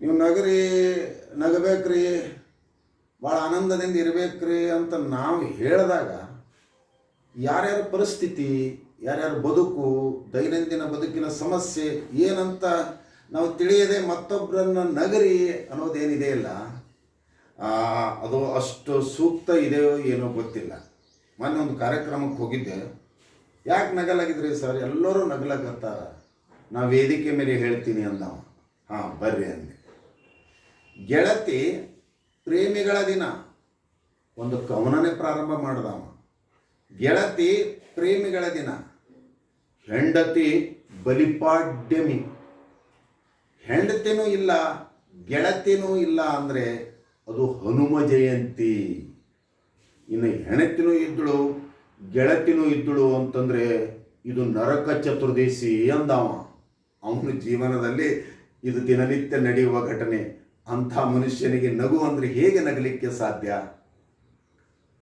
ನೀವು ನಗಬೇಕ್ರಿ, ಭಾಳ ಆನಂದದಿಂದ ಇರಬೇಕ್ರಿ ಅಂತ ನಾವು ಹೇಳಿದಾಗ ಯಾರ್ಯಾರ ಪರಿಸ್ಥಿತಿ, ಯಾರ್ಯಾರ ಬದುಕು, ದೈನಂದಿನ ಬದುಕಿನ ಸಮಸ್ಯೆ ಏನಂತ ನಾವು ತಿಳಿಯದೆ ಮತ್ತೊಬ್ಬರನ್ನು ನಗರಿ ಅನ್ನೋದೇನಿದೆ ಇಲ್ಲ, ಅದು ಅಷ್ಟು ಸೂಕ್ತ ಇದೆಯೋ ಏನೋ ಗೊತ್ತಿಲ್ಲ. ಮೊನ್ನೆ ಒಂದು ಕಾರ್ಯಕ್ರಮಕ್ಕೆ ಹೋಗಿದ್ದೆ. ಯಾಕೆ ನಗಲಾಗಿದ್ರಿ ಸರ್? ಎಲ್ಲರೂ ನಗಲಾಗತ್ತಾರ, ನಾ ವೇದಿಕೆ ಮೇಲೆ ಹೇಳ್ತೀನಿ ಅಂದವ. ಹಾಂ ಬರ್ರಿ ಅಂದೆ. ಗೆಳತಿ ಪ್ರೇಮಿಗಳ ದಿನ ಒಂದು ಕವನನೇ ಪ್ರಾರಂಭ ಮಾಡ್ದವ. ಗೆಳತಿ ಪ್ರೇಮಿಗಳ ದಿನ, ಹೆಂಡತಿ ಬಲಿಪಾಡ್ಯಮಿ. ಹೆಂಡತಿನೂ ಇಲ್ಲ, ಗೆಳತಿನೂ ಇಲ್ಲ ಅಂದರೆ ಅದು ಹನುಮ ಜಯಂತಿ. ಇನ್ನು ಹೆಂಡತಿನೂ ಇದ್ದಳು, ಗೆಳತಿನೂ ಇದ್ದಳು ಅಂತಂದರೆ ಇದು ನರಕ ಚತುರ್ದಶಿ ಅಂದವ. ಅವನ ಜೀವನದಲ್ಲಿ ಇದು ದಿನನಿತ್ಯ ನಡೆಯುವ ಘಟನೆ. ಅಂಥ ಮನುಷ್ಯನಿಗೆ ನಗು ಅಂದರೆ ಹೇಗೆ ನಗಲಿಕ್ಕೆ ಸಾಧ್ಯ?